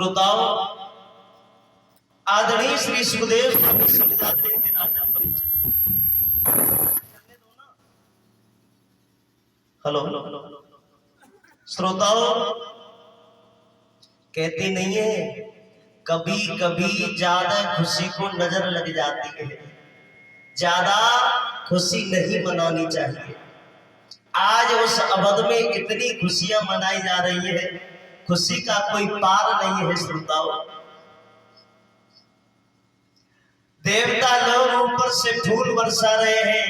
श्रोताओं, आदरणीय श्री सुखदेव हेलो श्रोताओं, कहते नहीं है कभी कभी ज्यादा खुशी को नजर लग जाती है, ज्यादा खुशी नहीं मनानी चाहिए। आज उस अवध में इतनी खुशियां मनाई जा रही है, खुशी का कोई पार नहीं है। श्रोताओं, देवता लोग ऊपर से फूल बरसा रहे हैं,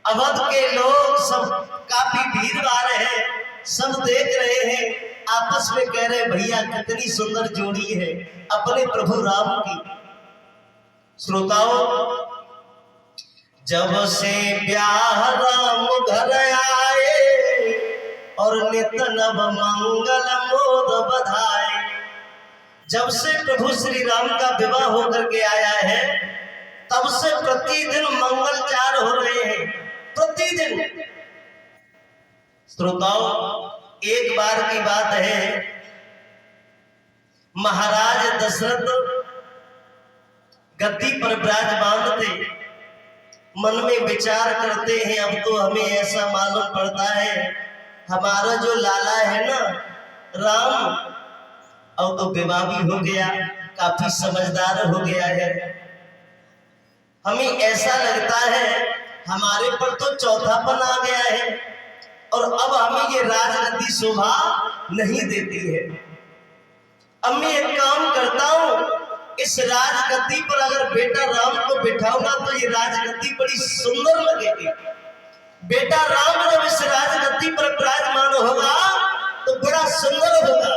अवध के लोग सब काफी भीड़ आ रहे हैं, सब देख रहे हैं, आपस में कह रहे भैया कितनी सुंदर जोड़ी है अपने प्रभु राम की। श्रोताओं, जब से ब्याह राम घर आए और नित नव मंगल मोद बधाए, जब से प्रभु श्री राम का विवाह होकर के आया है तब से प्रतिदिन मंगलचार हो रहे हैं, प्रतिदिन। श्रोताओं, एक बार की बात है, महाराज दशरथ गद्दी पर विराजमान थे, मन में विचार करते हैं अब तो हमें ऐसा मालूम पड़ता है हमारा जो लाला है ना राम, अब तो विवाह भी हो गया, काफी समझदार हो गया है। हमें ऐसा लगता है हमारे पर तो चौथापन आ गया है और अब हमें ये राजगद्दी शोभा नहीं देती है। अब मैं एक काम करता हूं, इस राजगद्दी पर अगर बेटा राम को बिठाऊंगा तो ये राजगद्दी बड़ी सुंदर लगेगी। बेटा राम जब इस राजगद्दी पर विराजमान होगा तो बड़ा सुंदर होगा।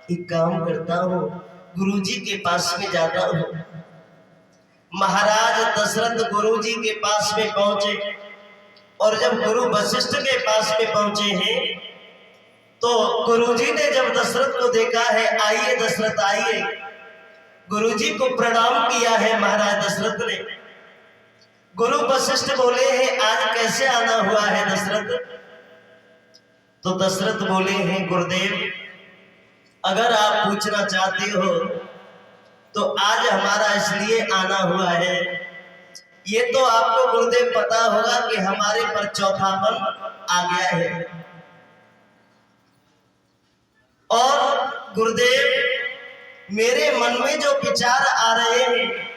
एक काम करता हूं, गुरुजी के पास में जाता हूं। महाराज दशरथ गुरुजी के पास में पहुंचे और जब गुरु वशिष्ठ के पास में पहुंचे हैं तो गुरुजी ने जब दशरथ को देखा है, आइए दशरथ आइए, गुरुजी को प्रणाम किया है महाराज दशरथ ने। गुरु वशिष्ठ बोले हैं आज कैसे आना हुआ है दशरथ? तो दशरथ बोले हैं गुरुदेव, अगर आप पूछना चाहते हो तो आज हमारा इसलिए आना हुआ है, ये तो आपको गुरुदेव पता होगा कि हमारे पर चौथापन आ गया है। और गुरुदेव मेरे मन में जो विचार आ रहे हैं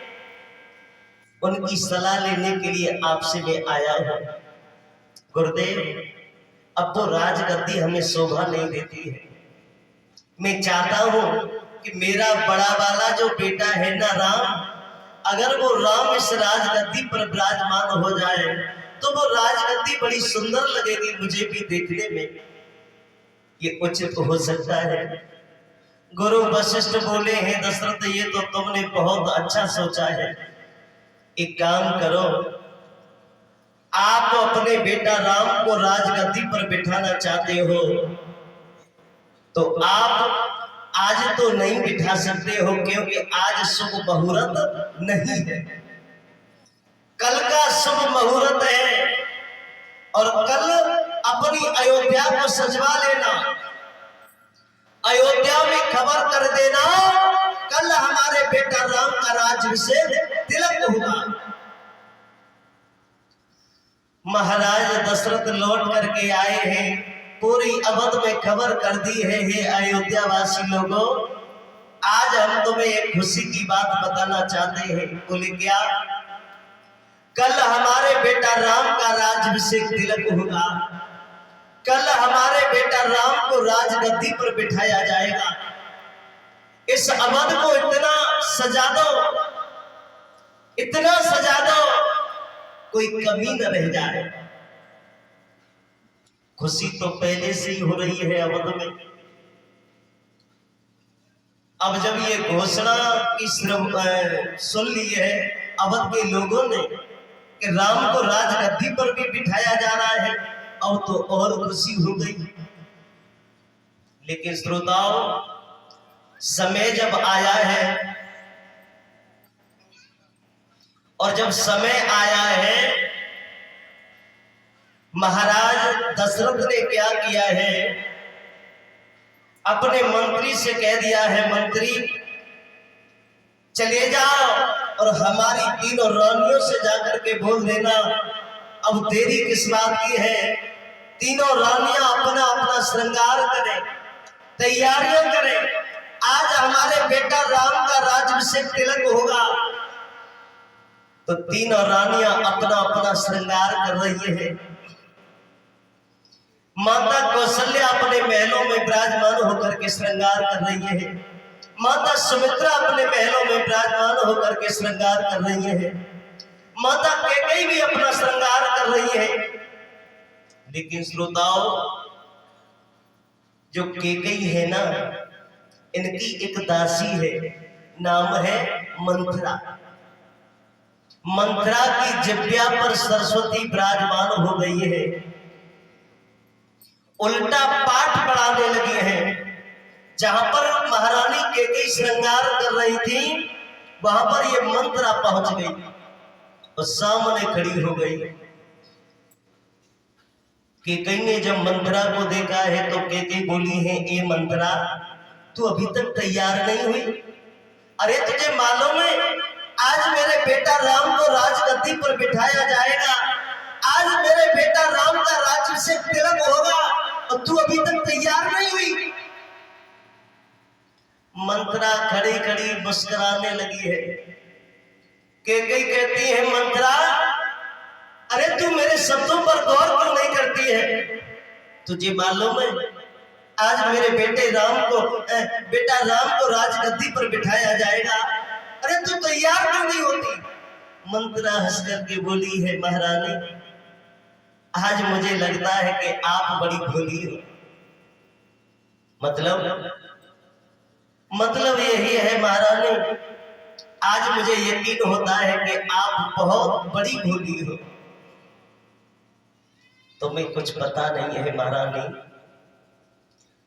उनकी सलाह लेने के लिए आपसे मैं आया हूं। गुरुदेव, अब तो राजगद्दी हमें शोभा नहीं देती है। मैं चाहता हूं कि मेरा बड़ा वाला जो बेटा है ना राम, अगर वो राम इस राजगद्दी पर विराजमान हो जाए तो वो राजगद्दी बड़ी सुंदर लगेगी मुझे भी देखने में, ये उचित हो सकता है। गुरु वशिष्ठ बोले हैं दशरथ, ये तो तुमने बहुत अच्छा सोचा है। एक काम करो, आप अपने बेटा राम को राजगद्दी पर बिठाना चाहते हो तो आप आज तो नहीं बिठा सकते हो, क्योंकि आज शुभ मुहूर्त नहीं है। कल का शुभ मुहूर्त है और कल अपनी अयोध्या को सजवा लेना, अयोध्या में खबर कर देना कल हमारे बेटा राम का राज्याभिषेक तिलक होगा। महाराज दशरथ लौट करके आए हैं, पूरी अवध में खबर कर दी है, हे अयोध्या वासी लोगों, आज हम तुम्हें एक खुशी की बात बताना चाहते हैं। बोले क्या? कल हमारे बेटा राम का राज्याभिषेक तिलक होगा, कल हमारे बेटा राम को राजगद्दी पर बिठाया जाएगा। इस अवध को इतना सजा दो, इतना सजा दो, कोई कमी न रह जाए। खुशी तो पहले से ही हो रही है अवध में। अब जब ये घोषणा की सुन ली है अवध के लोगों ने कि राम को राजगद्दी पर भी बिठाया जा रहा है, अब तो और खुशी हो गई। लेकिन श्रोताओं, समय जब आया है और जब समय आया है, महाराज दशरथ ने क्या किया है, अपने मंत्री से कह दिया है, मंत्री चले जाओ और हमारी तीनों रानियों से जाकर के बोल देना, अब देरी किस बात की है, तीनों रानियां अपना अपना श्रृंगार करें, तैयारियां करें, आज हमारे बेटा राम का राज्याभिषेक तिलक होगा। तो तीनों रानियां अपना अपना श्रृंगार कर रही है। माता कौशल्या अपने महलों में विराजमान होकर के श्रृंगार कर रही है। माता सुमित्रा अपने महलों में विराजमान होकर के श्रृंगार कर रही है। माता कैकेयी भी अपना श्रृंगार कर रही है। लेकिन श्रोताओं, जो कैकेयी है ना, इनकी एक दासी है, नाम है मंथरा। मंथरा की जिह्वा पर सरस्वती विराजमान हो गई है, उल्टा पाठ पढ़ाने लगी है। जहां पर महारानी कैकेयी श्रृंगार कर रही थी, वहां पर ये मंथरा पहुंच गई और सामने खड़ी हो गई। कैकेयी ने जब मंथरा को देखा है तो कैकेयी बोली है, ए मंथरा, तू अभी तक तैयार नहीं हुई? अरे तुझे मालूम है आज मेरे बेटा राम को राजगद्दी पर बिठाया जाएगा, आज मेरे बेटा राम का राज्याभिषेक तिलक होगा और तू अभी तक तैयार नहीं हुई? मंथरा खड़ी खड़ी मुस्कुराने लगी है। कैकेयी कहती है, मंथरा, अरे तू मेरे शब्दों पर गौर क्यों नहीं करती है? तुझे मालूम है आज मेरे बेटा राम को राजगद्दी पर बिठाया जाएगा, अरे तू तैयार क्यों नहीं होती? मंथरा हंस करके बोली है, महारानी, आज मुझे लगता है कि आप बड़ी भोली हो। मतलब यही है महारानी, आज मुझे यकीन होता है कि आप बहुत बड़ी भोली हो। तुम्हें कुछ पता नहीं है महारानी।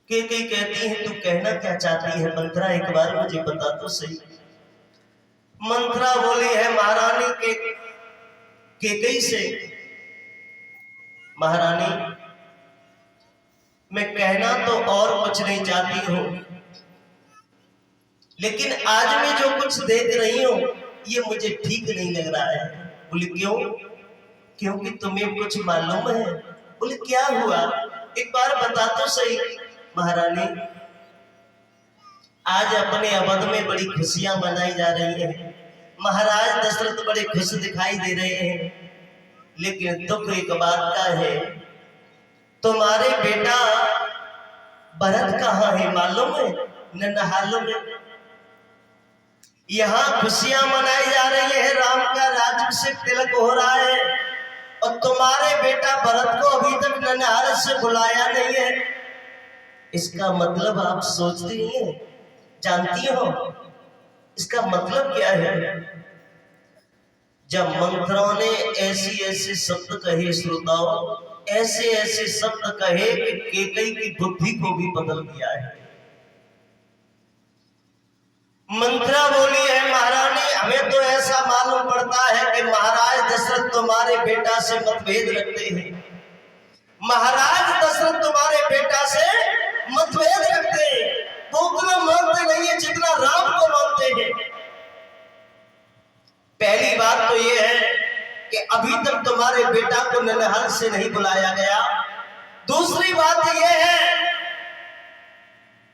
कैकेयी कहती है, तू कहना क्या चाहती है मंथरा, एक बार मुझे बता तो सही। मंथरा बोली है महारानी के कैकेयी से, महारानी मैं कहना तो और कुछ नहीं चाहती हूं, लेकिन आज मैं जो कुछ देख रही हूं ये मुझे ठीक नहीं लग रहा है। बोले क्यों? क्योंकि तुम्हें कुछ मालूम है? बोले क्या हुआ, एक बार बता तो सही। महारानी, आज अपने अवध में बड़ी खुशियां मनाई जा रही हैं, महाराज दशरथ बड़े खुश दिखाई दे रहे हैं, लेकिन दुख एक बात का है, तुम्हारे बेटा भरत कहाँ है मालूम है? नन्हालों में। यहाँ खुशियां मनाई जा रही है, राम का राज्याभिषेक तिलक हो रहा है, और तुम्हारे बेटा भरत को अभी तक नन्हाल से बुलाया नहीं है। इसका मतलब आप सोचती हैं, जानती हो इसका मतलब क्या है? जब मंत्रों ने ऐसी ऐसे शब्द कहे, श्रोताओं, ऐसे ऐसे शब्द कहे कि कैकेयी की बुद्धि को भी बदल दिया है। मंथरा बोली है, महारानी हमें तो ऐसा मालूम पड़ता है कि महाराज दशरथ तुम्हारे बेटा से मतभेद रखते हैं। महाराज दशरथ तुम्हारे बेटा से मतभेद रखते हैं, वो उतना मानते नहीं है जितना राम को मानते हैं। पहली बात तो ये है कि अभी तक तुम्हारे बेटा को नन्हाल से नहीं बुलाया गया। दूसरी बात ये है,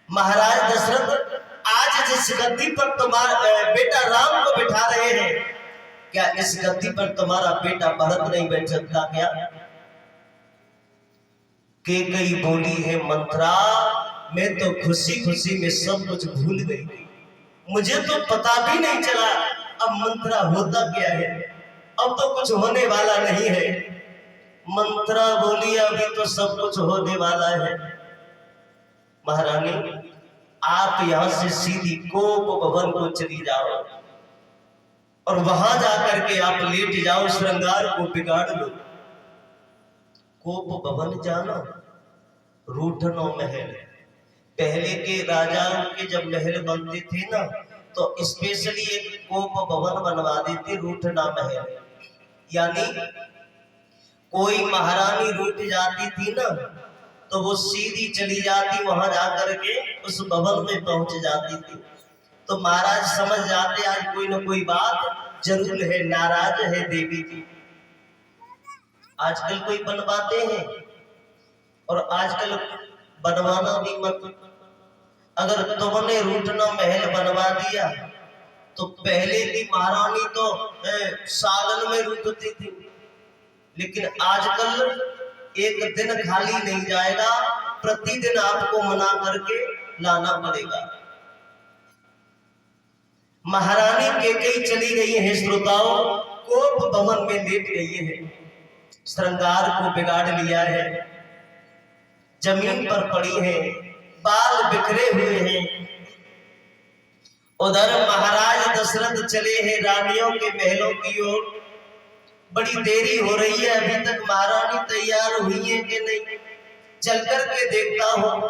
महाराज दशरथ आज जिस गद्दी पर तुम्हारा बेटा राम को बिठा रहे हैं, क्या इस गद्दी पर तुम्हारा बेटा भरत नहीं बैठ सकता क्या? कैकेयी बोली है, मंथरा मैं तो खुशी खुशी में सब कुछ भूल गई, मुझे तो पता भी नहीं चला अब मंथरा होता क्या है, अब तो कुछ होने वाला नहीं है। मंथरा बोली, अभी तो सब कुछ होने वाला है। महारानी आप यहां से सीधी कोप भवन को चली जाओ और वहां जाकर के आप लेट जाओ, श्रृंगार को बिगाड़ लो। कोप भवन जाना, रूठनो महल। पहले के राजाओं के जब महल बनते थे ना, तो स्पेशली एक कोप भवन बनवा देते, रूठना महल। यानी कोई महारानी रूठ जाती थी ना, तो वो सीधी चली जाती, वहां जाकर के उस भवन में पहुंच जाती थी। तो महाराज समझ जाते आज कोई ना कोई बात जरूर है, नाराज है देवी जी। आजकल कोई बनवाते हैं, और आजकल बनवाना भी मत। अगर तुमने रूठना महल बनवा दिया तो पहले की महारानी तो सालन में रूठती थी, लेकिन आजकल एक दिन खाली नहीं जाएगा, प्रतिदिन आपको मना करके लाना पड़ेगा। महारानी कैकेयी चली गई है श्रोताओं, कोप भवन में लेट गई है, श्रृंगार को बिगाड़ लिया है, जमीन पर पड़ी है, बाल बिखरे हुए हैं। उधर महाराज दशरथ चले हैं रानियों के महलों की ओर। बड़ी देरी हो रही है, अभी तक महारानी तैयार हुई है कि नहीं, चल कर के देखता हूं।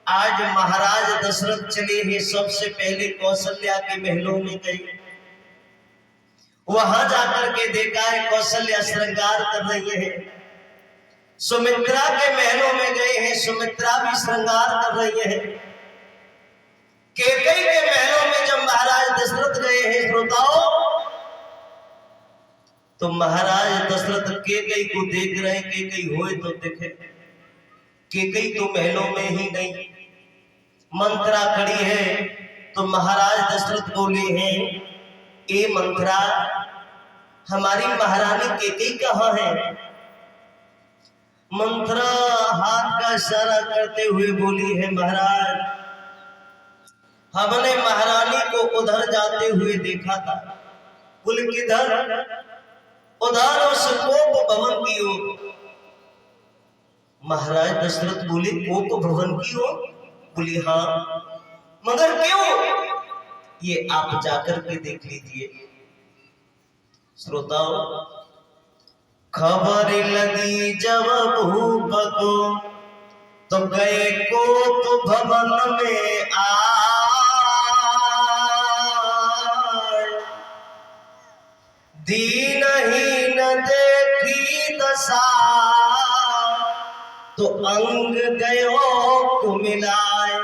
आज महाराज दशरथ चले हैं, सबसे पहले कौशल्या के महलों में गए। वहां जाकर के देखा है कौशल्या श्रृंगार कर रही है। सुमित्रा के महलों में गए हैं, सुमित्रा भी श्रृंगार कर रही है। कैकेयी के महलों में जब महाराज दशरथ गए हैं श्रोताओं, तो महाराज दशरथ कैकेयी को देख रहे हैं। कैकेयी होए तो देखे, कैकेयी तो महलों में ही नहीं, मंत्रा खड़ी है। तो महाराज दशरथ बोले हैं, ए मंत्रा, हमारी महारानी कैकेयी कहाँ है? मंत्रा हाथ का इशारा करते हुए बोली है, महाराज हमने महारानी को उधर जाते हुए देखा था। कुल किधर? उधर उस कोप भवन की ओर। महाराज दशरथ बोले, कोप भवन की ओर? बोली हाँ, मगर क्यों? ये आप जाकर के देख लीजिए। श्रोताओं, खबर लगी जब भूप को, तो गए कोप भवन में दीनहीन देखी दशा, तो अंग गयो को मिलाए।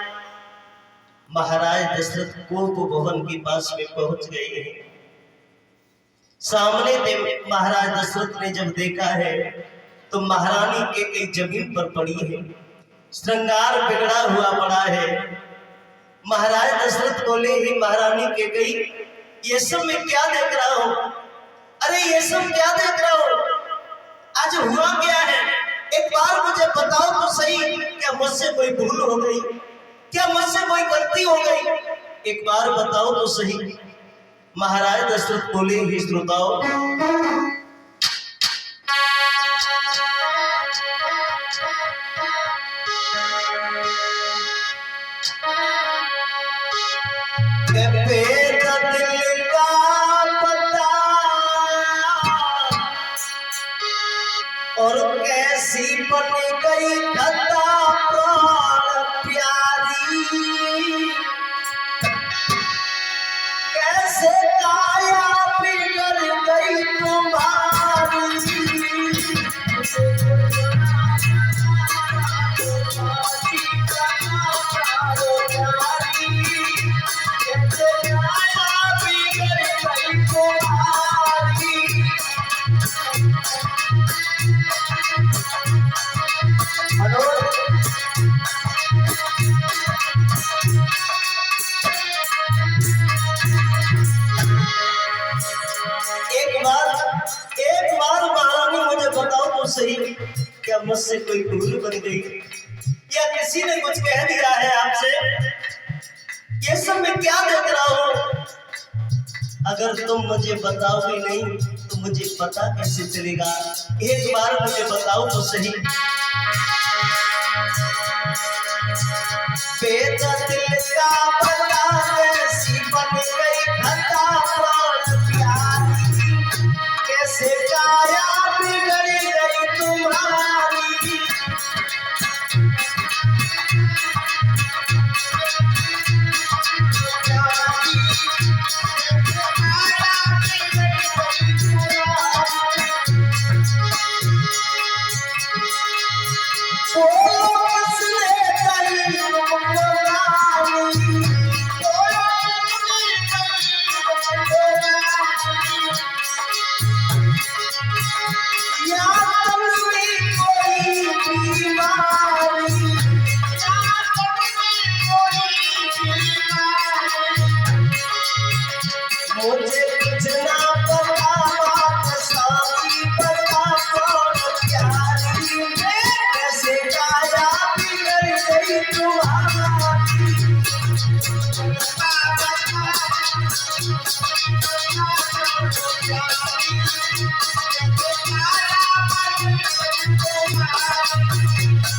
महाराज दशरथ कोप भवन के पास में पहुंच गए हैं। सामने महाराज दशरथ ने जब देखा है तो महारानी कैकेयी जमीन पर पड़ी है, श्रृंगार बिगड़ा हुआ पड़ा है। महाराज दशरथ बोले, ही महारानी कैकेयी, ये सब मैं क्या देख रहा हूं? अरे ये सब क्या देख रहा हूं? आज हुआ क्या है? एक बार मुझे बताओ तो सही, क्या मुझसे कोई भूल हो गई? क्या मुझसे कोई गलती हो गई? एक बार बताओ तो सही। महाराज दशरथ बोले, ही श्रोताओं, और कैसी बन गई खता प्राण प्यारी, कैसे काया बिगड़ गई तुम्हारी। एक बार महारानी मुझे बताओ तो सही, क्या मुझसे कोई भूल बन गई, या किसी ने कुछ कह दिया है आपसे? ये सब मैं क्या देख रहा हूं? अगर तुम मुझे बताओगे नहीं तो मुझे पता कैसे चलेगा? एक बार मुझे बताओ तो सही। बेटा दिल का बता, कैसी बन गई खता प्राण प्यारी, कैसे काया बिगड़ गई तुम्हारी।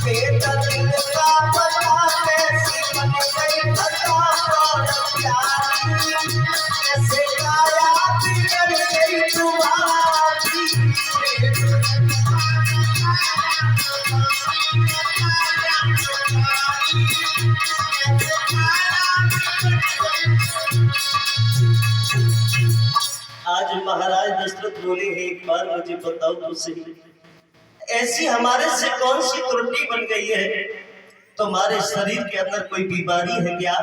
बेटा दिल का पता कैसी बन गई बता प्यारी, कैसे काया बिगड़ गई तुम्हारी। आज महाराज दशरथ बोले हैं, एक बार मुझे बताओ तो सही, ऐसी हमारे से कौन सी त्रुटि बन गई है? तुम्हारे शरीर के अंदर कोई बीमारी है क्या?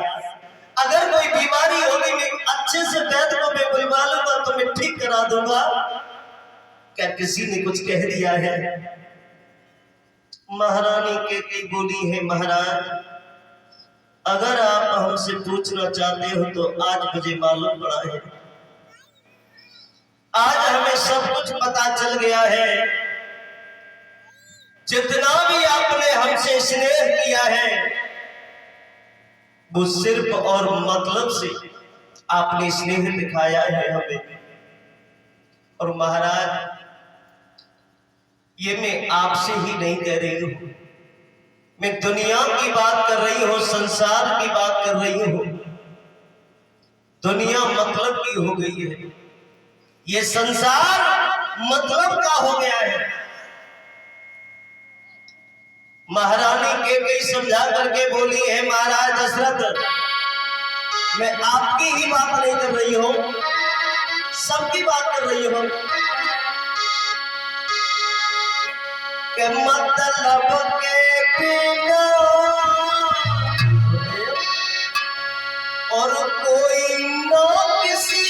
अगर कोई बीमारी होगी, मैं अच्छे से वैद्य को मैं बुलवा लूंगा, तो मैं ठीक करा दूंगा। क्या किसी ने कुछ कह दिया है? महारानी के बोली है, महाराज अगर आप हमसे पूछना चाहते हो तो आज मुझे मालूम पड़ा है, आज हमें सब कुछ पता चल गया है। जितना भी आपने हमसे स्नेह किया है, वो सिर्फ और मतलब से आपने स्नेह दिखाया है हमें। और महाराज ये मैं आपसे ही नहीं कह रही हूं, मैं दुनिया की बात कर रही हूं, संसार की बात कर रही हूं। दुनिया मतलब की हो गई है, ये संसार मतलब का हो गया है। महारानी के समझा करके बोली है, महाराज दशरथ मैं आपकी ही बात नहीं कर रही हूं, सबकी बात कर रही हूं। कि मतलब के बिना और कोई न किसी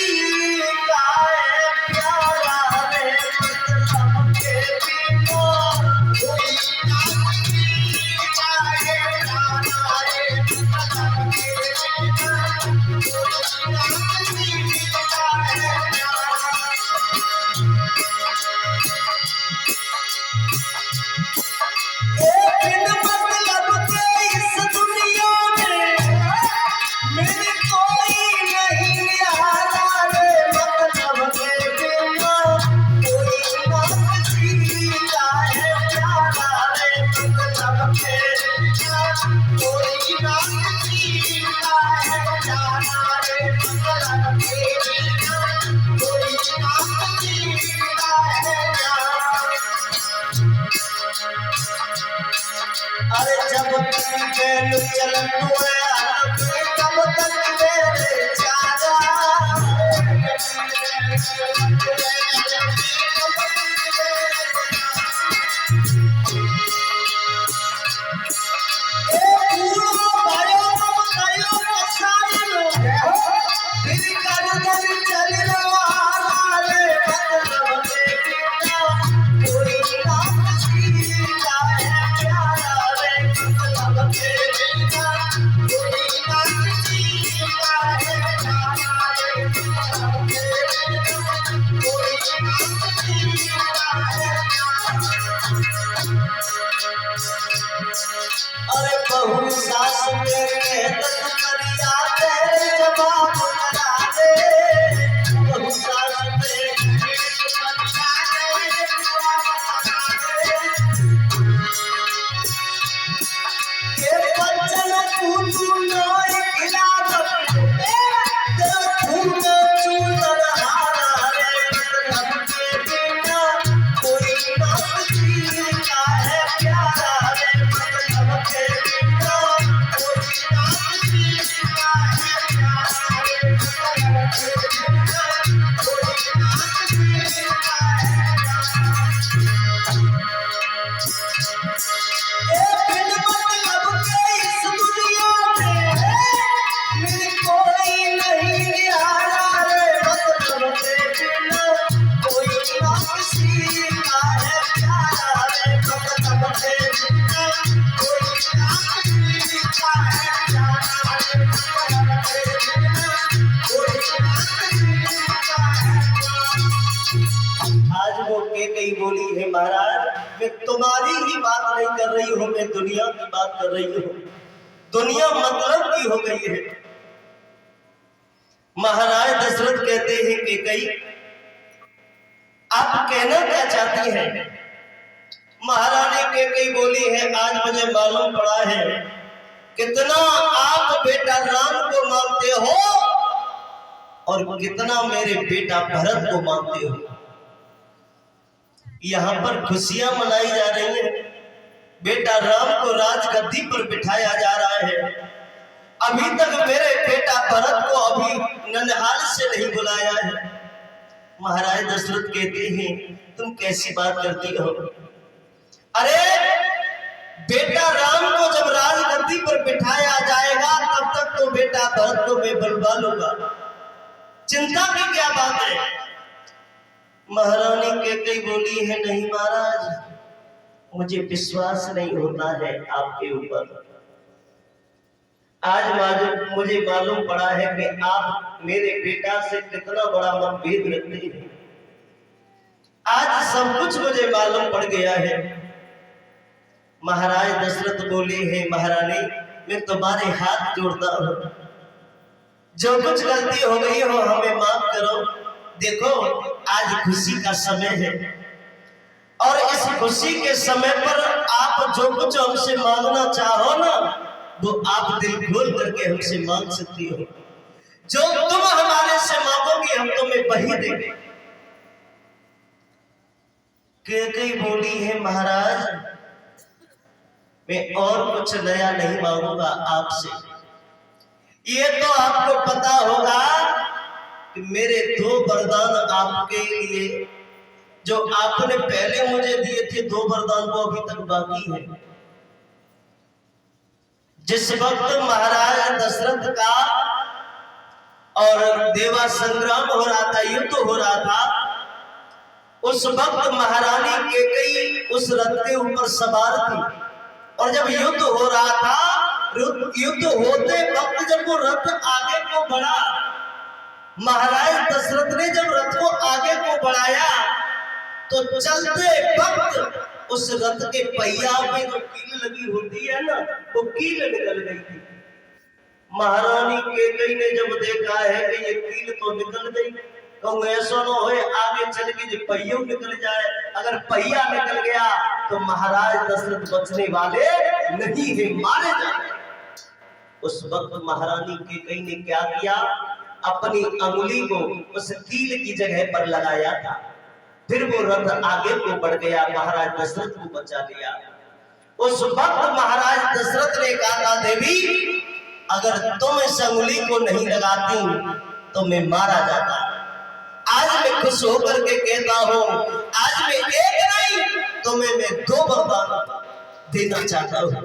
का है प्यारा रे, मतलब के बिना कोई न किसी का है प्यारा रे, मतलब के बिना कोई न किसी का है प्यारा। बिन मतलब के इस दुनिया में मेरे कोई नहीं निहारा रे, मतलब के बिना कोई न किसी का है प्यारा रे, मतलब के बिना कोई न किसी का है प्यारा रे, मतलब के बिना कोई न किसी का है प्यारा। अरे जब तक चलन तब तक मेरे चारा, अरे बहु सास मेरे तक करिया तेरे जवाब करा दे, बहु सास मेरे ये बचन तू नोई खिलावत तेरा खून चूर हारा रे, मतलब के बिना कोई न किसी का है प्यारा रे, मतलब के बिना कोई न किसी का है प्यारा रे, मतलब के बिना कोई न किसी का है प्यारा। बिन मतलब के इस दुनिया में मेरे कोई नहीं निहारा रे, मतलब के बिना कोई न किसी का है प्यारा रे, मतलब के बिना कोई न किसी का है प्यारा रे, मतलब के बिना कोई न किसी का है प्यारा। आज वो के कई बोली है, महाराज मैं तुम्हारी ही बात नहीं कर रही हूँ, मैं दुनिया की बात कर रही हूँ। दुनिया मतलब की हो गई है। महाराज दशरथ कहते हैं कि कई आप कहना क्या चाहती हैं? महारानी कैकेयी बोली है, आज मुझे मालूम पड़ा है कितना आप बेटा राम को मानते हो और कितना मेरे बेटा भरत को मानते हो। यहाँ पर खुशियां मनाई जा रही हैं, बेटा राम को राजगद्दी पर बिठाया जा रहा है। अभी तक मेरे बेटा भरत को अभी ननिहाल से नहीं बुलाया है। महाराज दशरथ कहते हैं, तुम कैसी बात करती हो? अरे बेटा राम को जब राजगद्दी पर बिठाया जाएगा तब तक तो बेटा भरत को मैं बलवा लूंगा, चिंता की क्या बात है? महारानी कैकेयी बोली है, नहीं महाराज, मुझे विश्वास नहीं होता है आपके ऊपर। आज मुझे मालूम पड़ा है कि आप मेरे बेटा से कितना बड़ा मतभेद रखते हैं। आज सब कुछ मुझे मालूम पड़ गया है। महाराज दशरथ बोले हैं, महारानी मैं तुम्हारे हाथ जोड़ता हूं, जो कुछ गलती हो गई हो हमें माफ करो। देखो आज खुशी का समय है और इस खुशी के समय पर आप जो कुछ हमसे मांगना चाहो ना, वो आप दिल खोल करके हमसे मांग सकती हो। जो तुम हमारे से मांगोगी हम तुम्हें वही देंगे। कैकेयी बोली है, महाराज मैं और कुछ नया नहीं मांगूंगा आपसे। ये तो आपको पता होगा कि मेरे 2 वरदान आपके लिए जो आपने पहले मुझे दिए थे, 2 वरदान वो अभी तक बाकी है। जिस वक्त महाराज दशरथ का और देवा संग्राम हो रहा था, युद्ध हो रहा था, उस वक्त महारानी कैकेयी उस रथ के ऊपर सवार थी और जब युद्ध हो रहा था, युद्ध होते वक्त जब वो रथ आगे को बढ़ा, महाराज दशरथ ने जब रथ को आगे को बढ़ाया तो चलते वक्त उस रथ के पहिया में जो कील लगी होती है ना, वो कील निकल गई थी। महारानी कैकेयी ने जब देखा है कि ये कील तो निकल गई, कहूँ ऐसा न हो आगे चल के जो पहिया निकल जाए। अगर पहिया निकल गया तो महाराज दशरथ बचने वाले नहीं है, मारे जाए। उस वक्त महारानी कैकेयी ने क्या किया, अपनी अंगुली को उस कील की जगह पर लगाया था, फिर वो रथ आगे को बढ़ गया, महाराज दशरथ को बचा लिया। उस वक्त महाराज दशरथ ने कहा, देवी अगर तुम इस अंगुली को नहीं लगाती तो मैं मारा जाता। आज मैं खुश होकर के कहता हूं, आज मैं एक नहीं तुम्हें मैं 2 वरदान देना चाहता हूं,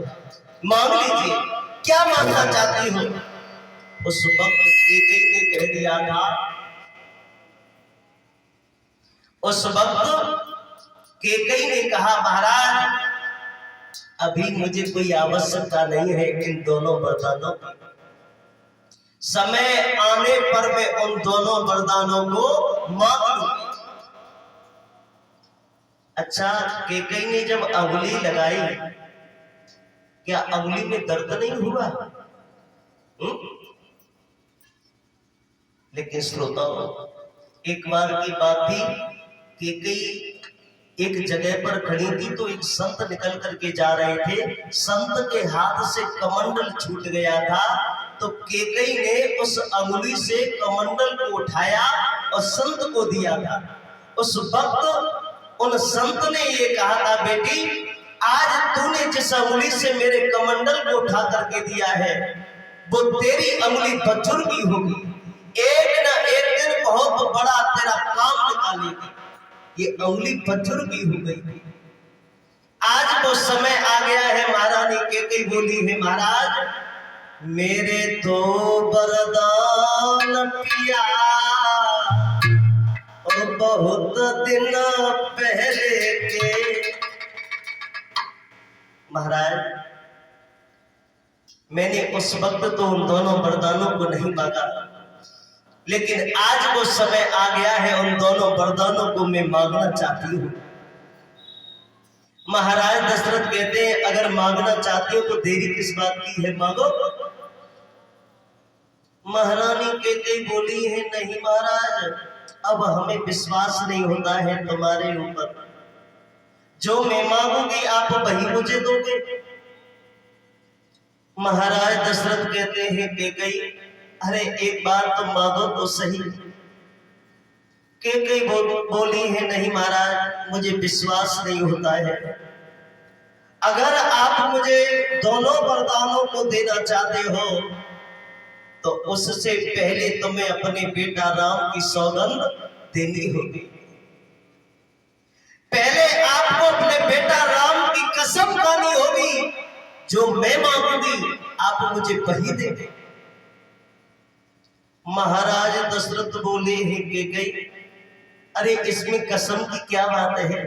मांग लीजिए, क्या मांगना चाहती हो? उस वक्त कैकेयी ने कह दिया था, उस वक्त कैकेयी ने कहा, महाराज अभी मुझे कोई आवश्यकता नहीं है इन दोनों वरदानों की, समय आने पर मैं उन दोनों वरदानों को मांग लूंगी। अच्छा, कैकेयी ने जब अंगुली लगाई, क्या अंगुली में दर्द नहीं हुआ? लेकिन श्रोताओं, एक बार की बात थी, कैकेयी एक जगह पर खड़ी थी तो एक संत निकल करके जा रहे थे, संत के हाथ से कमंडल छूट गया था, तो कैकेयी ने उस अंगुली से कमंडल को उठाया और संत को दिया था। उस वक्त उन संत ने ये कहा था, बेटी आज तूने जिस अंगुली से मेरे कमंडल को उठा करके दिया है वो तेरी अंगुली पत्थर की होगी, एक न एक दिन बहुत बड़ा तेरा काम निकालेगी। ये अंगुली पत्थर की हो गई। आज वो समय आ गया है। महारानी कैकेयी बोली है, महाराज मेरे 2 वरदान पिया और बहुत दिन पहले के। महाराज मैंने उस वक्त तो उन दोनों वरदानों को नहीं मांगा, लेकिन आज वो समय आ गया है, उन दोनों वरदानों को मैं मांगना चाहती हूँ। महाराज दशरथ कहते हैं, अगर मांगना चाहती हो तो देरी किस बात की है, मांगो। महारानी कैकेयी बोली है, नहीं महाराज, अब हमें विश्वास नहीं होता है तुम्हारे ऊपर। जो मैं मांगूंगी आप वही मुझे दोगे। महाराज दशरथ कहते हैं, कैकेयी अरे एक बार तुम मांगो तो सही। कैकेयी बोली है, नहीं महाराज, मुझे विश्वास नहीं होता है। अगर आप मुझे दोनों वरदानों को देना चाहते हो तो उससे पहले तुम्हें अपने बेटा राम की सौगंध देनी होगी। पहले आपको अपने बेटा राम की कसम खानी होगी। जो मैं मांगूंगी आप मुझे वही देंगे। महाराज दशरथ बोले हैं, कैकेयी अरे इसमें कसम की क्या बात है,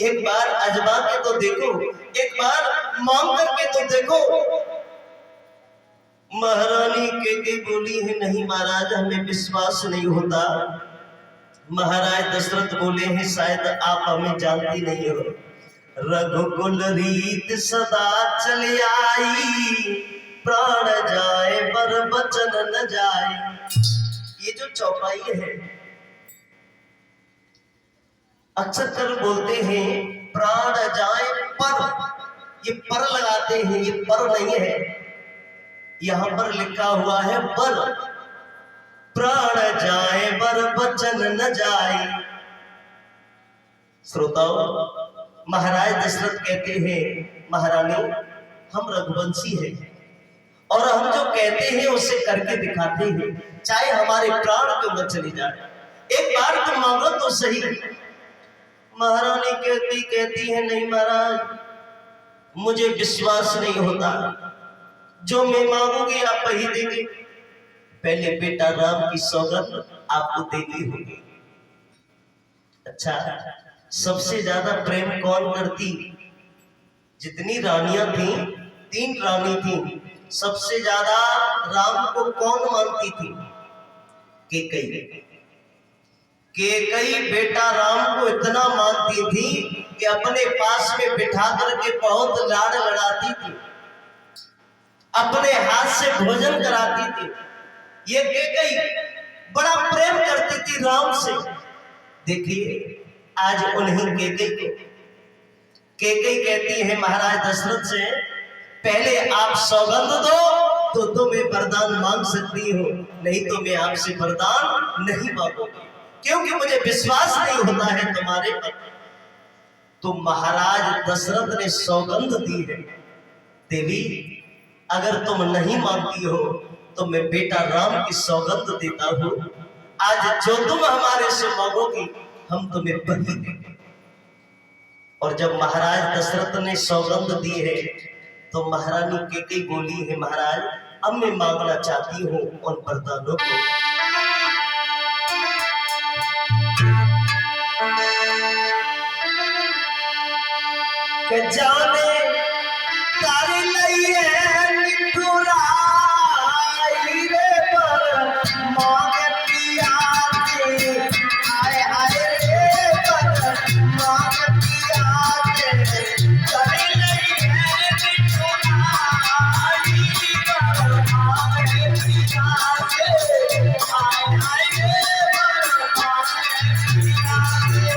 एक बार आजमा के तो देखो, एक बार मांग करके तो देखो। महारानी कैकेयी बोली है, नहीं महाराज, हमें विश्वास नहीं होता। महाराज दशरथ बोले हैं, शायद आप हमें जानती नहीं हो। रघुकुल रीत सदा चली आई, प्राण जाए पर बचन न जाए। ये जो चौपाई है, अक्सर कर बोलते हैं प्राण जाए पर, ये पर लगाते हैं, ये पर नहीं है, यहां पर लिखा हुआ है पर। प्राण जाए पर बचन न जाए। श्रोताओ, महाराज दशरथ कहते हैं, महारानी हम रघुवंशी हैं और हम जो कहते हैं उसे करके दिखाते हैं, चाहे हमारे प्राण क्यों न चले जाए। एक बार तुम मांगो तो सही। महारानी कहती है, नहीं महाराज, मुझे विश्वास नहीं होता। जो मैं मांगूंगी आप वही देंगे। पहले बेटा राम की सौगंध आपको देनी होगी। अच्छा, सबसे ज्यादा प्रेम कौन करती? जितनी रानियां थी, 3 रानी थी, सबसे ज्यादा राम को कौन मानती थी? कैकेयी। कैकेयी बेटा राम को इतना मानती थी कि अपने पास में बिठा करके बहुत लाड लड़ाती थी, अपने हाथ से भोजन कराती थी। ये कैकेयी बड़ा प्रेम करती थी राम से। देखिए आज उन्हीं कैकेयी को कैकेयी कहती है महाराज दशरथ से, पहले आप सौगंध दो तो तुम्हें वरदान मांग सकती हो, नहीं तो मैं आपसे वरदान नहीं मांगूंगी, क्योंकि मुझे विश्वास नहीं होता है तुम्हारे पर। तो महाराज दशरथ ने सौगंध दी है, देवी अगर तुम नहीं मांगती हो तो मैं बेटा राम की सौगंध देता हूं। आज जो तुम हमारे से मांगोगी हम तुम्हें वही देंगे। और जब महाराज दशरथ ने सौगंध दी है तो महारानी कैकेयी बोली है, महाराज अब मैं मांगना चाहती हूँ उन वरदानों को। जाने तारी लई है निठुराई रे पर मांगे पिया के, आए आए रे पर मांगे पिया के। तारी लई है निठुराई पर मांगे पिया के, आए आए रे पर मांगे पिया के।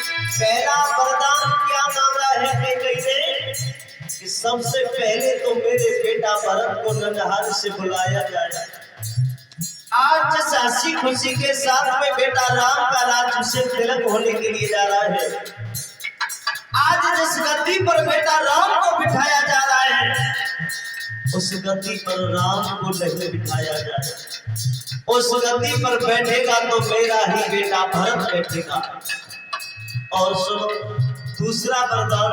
पहला वरदान क्या मांगा है कैकेयी ने कि सबसे पहले तो मेरे बेटा भरत को नंदहार से बुलाया जाए। आज जिस हंसी खुशी के साथ में बेटा राम का राज्याभिषेक तिलक होने के लिए जा रहा है, आज जिस गद्दी पर बेटा राम को बिठाया जा रहा है, उस गद्दी पर राम को नहीं बिठाया जाए। उस गद्दी पर बैठेगा तो मेरा ही बेटा भरत बैठेगा। और सुनो दूसरा वरदान